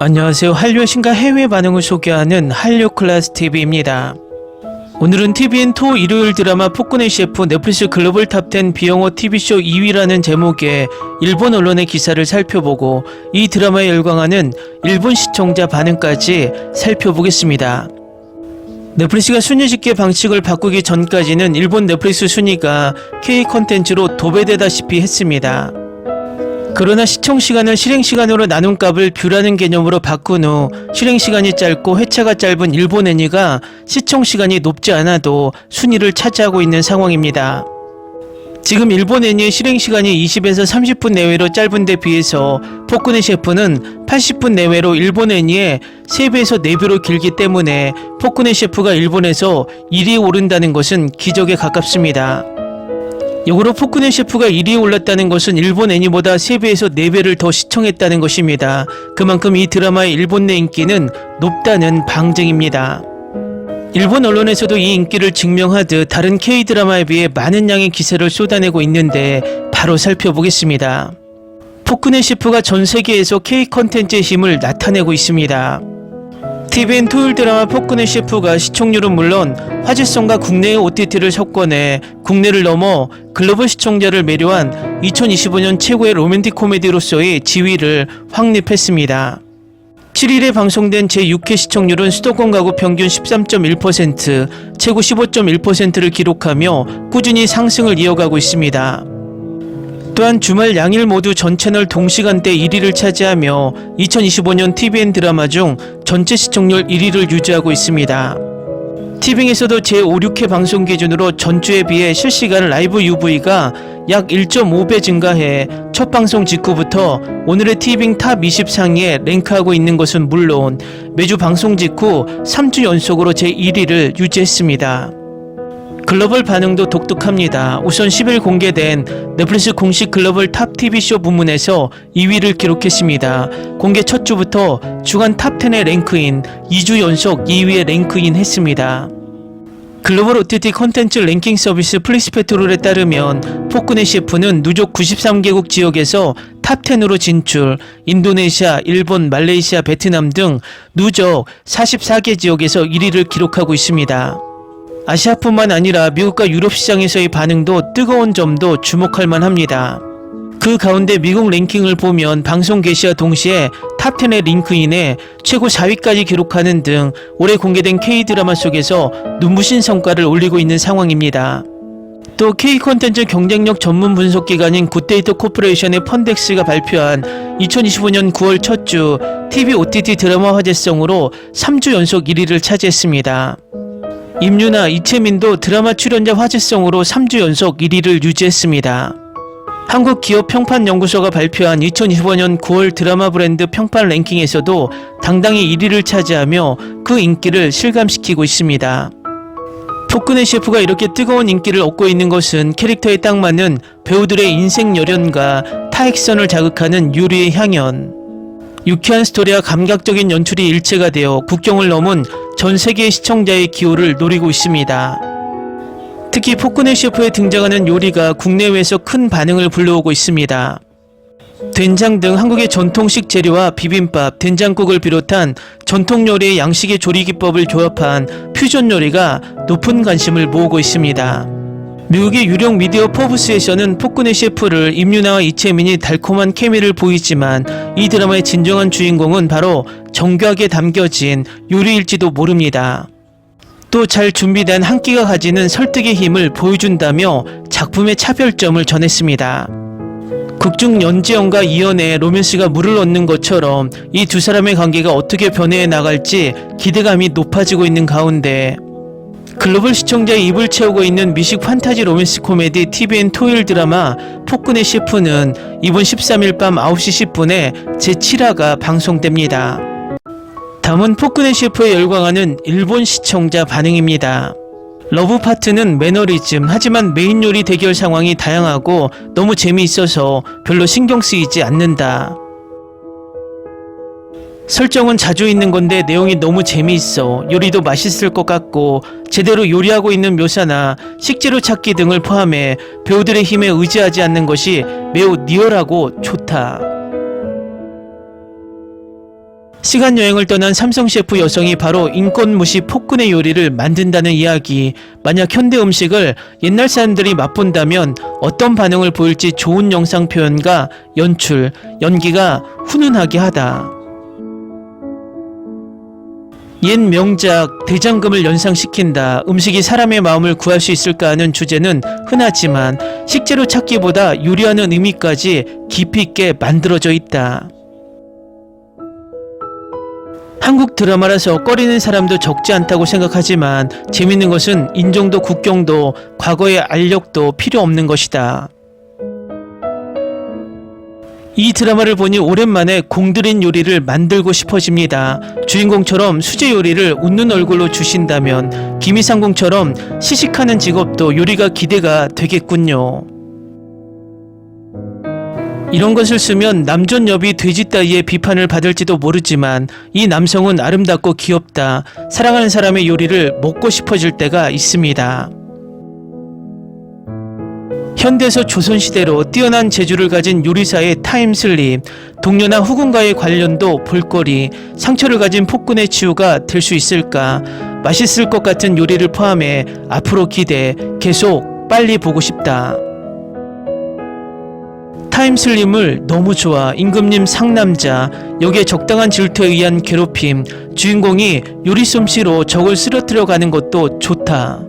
안녕하세요. 한류의 신과 해외 반응을 소개하는 한류클래스TV입니다. 오늘은 TVN 토 일요일 드라마 폭군의 셰프 넷플릭스 글로벌 탑10 비영어 TV쇼 2위라는 제목의 일본 언론의 기사를 살펴보고 이 드라마에 열광하는 일본 시청자 반응까지 살펴보겠습니다. 넷플릭스가 순위 집계 방식을 바꾸기 전까지는 일본 넷플릭스 순위가 K 컨텐츠로 도배되다시피 했습니다. 그러나 시청시간을 실행시간으로 나눈 값을 뷰라는 개념으로 바꾼 후 실행시간이 짧고 회차가 짧은 일본 애니가 시청시간이 높지 않아도 순위를 차지하고 있는 상황입니다. 지금 일본 애니의 실행시간이 20에서 30분 내외로 짧은 데 비해서 폭군의 셰프는 80분 내외로 일본 애니의 3배에서 4배로 길기 때문에 폭군의 셰프가 일본에서 1위에 오른다는 것은 기적에 가깝습니다. 역으로 폭군의 셰프가 1위에 올랐다는 것은 일본 애니보다 3배에서 4배를 더 시청했다는 것입니다. 그만큼 이 드라마의 일본 내 인기는 높다는 방증입니다. 일본 언론에서도 이 인기를 증명하듯 다른 K-드라마에 비해 많은 양의 기세를 쏟아내고 있는데 바로 살펴보겠습니다. 폭군의 셰프가 전 세계에서 K-컨텐츠의 힘을 나타내고 있습니다. TVN 토요일 드라마 폭군의 셰프가 시청률은 물론 화제성과 국내의 OTT를 석권해 국내를 넘어 글로벌 시청자를 매료한 2025년 최고의 로맨틱 코미디로서의 지위를 확립했습니다. 7일에 방송된 제6회 시청률은 수도권 가구 평균 13.1%, 최고 15.1%를 기록하며 꾸준히 상승을 이어가고 있습니다. 또한 주말 양일 모두 전 채널 동시간대 1위를 차지하며 2025년 TVN 드라마 중 전체 시청률 1위를 유지하고 있습니다. TVN에서도 제5, 6회 방송 기준으로 전주에 비해 실시간 라이브 UV가 약 1.5배 증가해 첫 방송 직후부터 오늘의 TVN 탑 20 상위에 랭크하고 있는 것은 물론 매주 방송 직후 3주 연속으로 제1위를 유지했습니다. 글로벌 반응도 독특합니다. 우선 10일 공개된 넷플릭스 공식 글로벌 탑 TV쇼 부문에서 2위를 기록했습니다. 공개 첫 주부터 주간 탑10에 랭크인 2주 연속 2위에 랭크인 했습니다. 글로벌 OTT 컨텐츠 랭킹 서비스 플릭스페트롤에 따르면 폭군의 셰프는 누적 93개국 지역에서 탑10으로 진출, 인도네시아, 일본, 말레이시아, 베트남 등 누적 44개 지역에서 1위를 기록하고 있습니다. 아시아뿐만 아니라 미국과 유럽 시장에서의 반응도 뜨거운 점도 주목할 만합니다. 그 가운데 미국 랭킹을 보면 방송 개시와 동시에 탑10에 링크인해 최고 4위까지 기록하는 등 올해 공개된 K-드라마 속에서 눈부신 성과를 올리고 있는 상황입니다. 또 K-컨텐츠 경쟁력 전문 분석기관인 굿데이터 코퍼레이션의 펀덱스가 발표한 2025년 9월 첫 주 TV OTT 드라마 화제성으로 3주 연속 1위를 차지했습니다. 임유나 이채민도 드라마 출연자 화제성으로 3주 연속 1위를 유지했습니다. 한국기업평판연구소가 발표한 2025년 9월 드라마 브랜드 평판 랭킹에서도 당당히 1위를 차지하며 그 인기를 실감시키고 있습니다. 폭군의 셰프가 이렇게 뜨거운 인기를 얻고 있는 것은 캐릭터에 딱 맞는 배우들의 인생 열연과 타액선을 자극하는 유리의 향연, 유쾌한 스토리와 감각적인 연출이 일체가 되어 국경을 넘은 전 세계의 시청자의 기호를 노리고 있습니다. 특히 폭군의 셰프에 등장하는 요리가 국내외에서 큰 반응을 불러오고 있습니다. 된장 등 한국의 전통식 재료와 비빔밥, 된장국을 비롯한 전통 요리의 양식의 조리 기법을 조합한 퓨전 요리가 높은 관심을 모으고 있습니다. 미국의 유력 미디어 포브스에서는 폭군의 셰프를 임유나와 이채민이 달콤한 케미를 보이지만 이 드라마의 진정한 주인공은 바로 정교하게 담겨진 요리일지도 모릅니다. 또 잘 준비된 한 끼가 가지는 설득의 힘을 보여준다며 작품의 차별점을 전했습니다. 극중 연지연과 이연의 로맨스가 물을 얻는 것처럼 이 두 사람의 관계가 어떻게 변해해 나갈지 기대감이 높아지고 있는 가운데 글로벌 시청자의 입을 채우고 있는 미식 판타지 로맨스 코미디 TVN 토요일 드라마 폭군의 셰프는 이번 13일 밤 9시 10분에 제7화가 방송됩니다. 다음은 폭군의 셰프에 열광하는 일본 시청자 반응입니다. 러브 파트는 매너리즘, 하지만 메인 요리 대결 상황이 다양하고 너무 재미있어서 별로 신경 쓰이지 않는다. 설정은 자주 있는 건데 내용이 너무 재미있어. 요리도 맛있을 것 같고 제대로 요리하고 있는 묘사나 식재료 찾기 등을 포함해 배우들의 힘에 의지하지 않는 것이 매우 리얼하고 좋다. 시간 여행을 떠난 삼성 셰프 여성이 바로 인권 무시 폭군의 요리를 만든다는 이야기. 만약 현대 음식을 옛날 사람들이 맛본다면 어떤 반응을 보일지 좋은 영상 표현과 연출, 연기가 훈훈하게 하다. 옛 명작 대장금을 연상시킨다. 음식이 사람의 마음을 구할 수 있을까 하는 주제는 흔하지만 식재료 찾기보다 요리하는 의미까지 깊이 있게 만들어져 있다. 한국 드라마라서 꺼리는 사람도 적지 않다고 생각하지만 재밌는 것은 인종도 국경도 과거의 알력도 필요 없는 것이다. 이 드라마를 보니 오랜만에 공들인 요리를 만들고 싶어집니다. 주인공처럼 수제 요리를 웃는 얼굴로 주신다면 김이상궁처럼 시식하는 직업도 요리가 기대가 되겠군요. 이런 것을 쓰면 남존 여비 돼지 따위의 비판을 받을지도 모르지만 이 남성은 아름답고 귀엽다. 사랑하는 사람의 요리를 먹고 싶어질 때가 있습니다. 현대에서 조선시대로 뛰어난 재주를 가진 요리사의 타임슬립, 동료나 후군과의 관련도 볼거리, 상처를 가진 폭군의 치유가 될 수 있을까? 맛있을 것 같은 요리를 포함해 앞으로 기대, 계속 빨리 보고 싶다. 타임슬립을 너무 좋아. 임금님 상남자, 여기에 적당한 질투에 의한 괴롭힘, 주인공이 요리 솜씨로 적을 쓰러뜨려 가는 것도 좋다.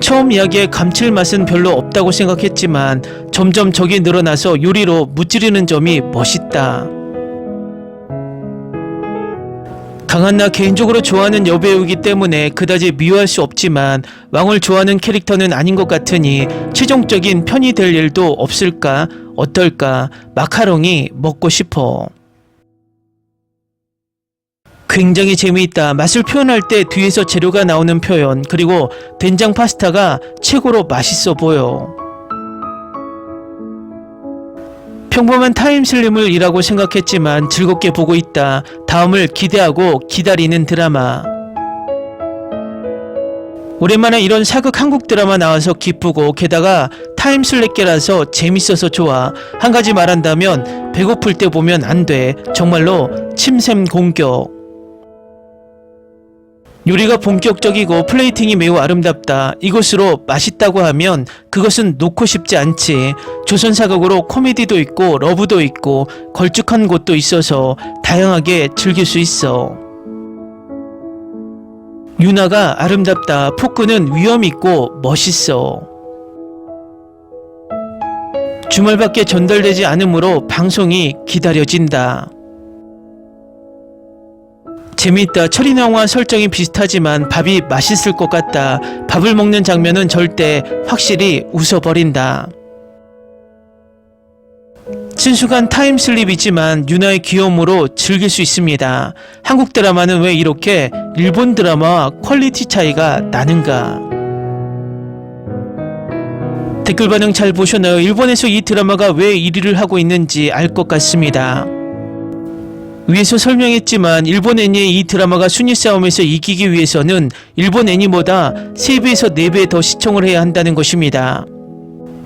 처음 이야기에 감칠맛은 별로 없다고 생각했지만 점점 적이 늘어나서 요리로 무찌르는 점이 멋있다. 강한나 개인적으로 좋아하는 여배우이기 때문에 그다지 미워할 수 없지만 왕을 좋아하는 캐릭터는 아닌 것 같으니 최종적인 편이 될 일도 없을까? 어떨까? 마카롱이 먹고 싶어. 굉장히 재미있다. 맛을 표현할 때 뒤에서 재료가 나오는 표현, 그리고 된장 파스타가 최고로 맛있어 보여. 평범한 타임슬립을 이라고 생각했지만 즐겁게 보고 있다. 다음을 기대하고 기다리는 드라마. 오랜만에 이런 사극 한국 드라마 나와서 기쁘고 게다가 타임슬립계라서 재밌어서 좋아. 한 가지 말한다면 배고플 때 보면 안 돼. 정말로 침샘 공격. 요리가 본격적이고 플레이팅이 매우 아름답다. 이것으로 맛있다고 하면 그것은 놓고 싶지 않지. 조선 사극으로 코미디도 있고 러브도 있고 걸쭉한 곳도 있어서 다양하게 즐길 수 있어. 유나가 아름답다. 폭군은 위험 있고 멋있어. 주말밖에 전달되지 않으므로 방송이 기다려진다. 재미있다. 철인영화 설정이 비슷하지만 밥이 맛있을 것 같다. 밥을 먹는 장면은 절대 확실히 웃어버린다. 친숙한 타임슬립이지만 유나의 귀여움으로 즐길 수 있습니다. 한국 드라마는 왜 이렇게 일본 드라마와 퀄리티 차이가 나는가? 댓글 반응 잘 보셨나요? 일본에서 이 드라마가 왜 1위를 하고 있는지 알 것 같습니다. 위에서 설명했지만 일본 애니의 이 드라마가 순위 싸움에서 이기기 위해서는 일본 애니보다 3배에서 4배 더 시청을 해야 한다는 것입니다.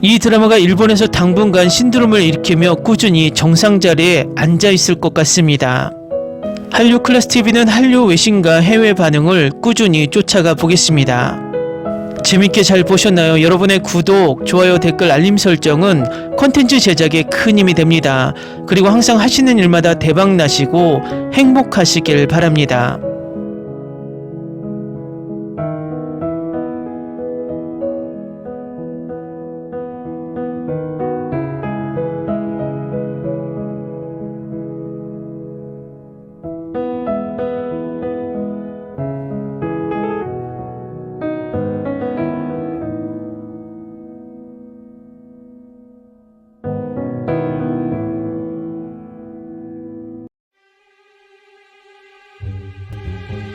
이 드라마가 일본에서 당분간 신드롬을 일으키며 꾸준히 정상 자리에 앉아 있을 것 같습니다. 한류 클래스 TV는 한류 외신과 해외 반응을 꾸준히 쫓아가 보겠습니다. 재밌게 잘 보셨나요? 여러분의 구독, 좋아요, 댓글, 알림 설정은 콘텐츠 제작에 큰 힘이 됩니다. 그리고 항상 하시는 일마다 대박 나시고 행복하시길 바랍니다.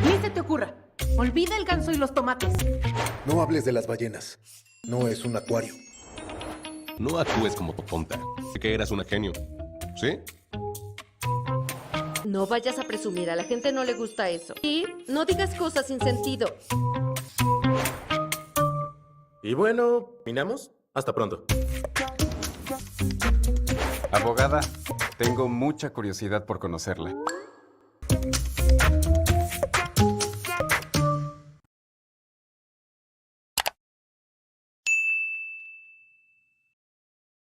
Ni se te ocurra. Olvida el ganso y los tomates. No hables de las ballenas. No es un acuario. No actúes como tonta. Que eras una genio. ¿Sí? No vayas a presumir, a la gente no le gusta eso. Y no digas cosas sin sentido. Y bueno, ¿minamos? Hasta pronto. Abogada, Tengo mucha curiosidad por conocerla.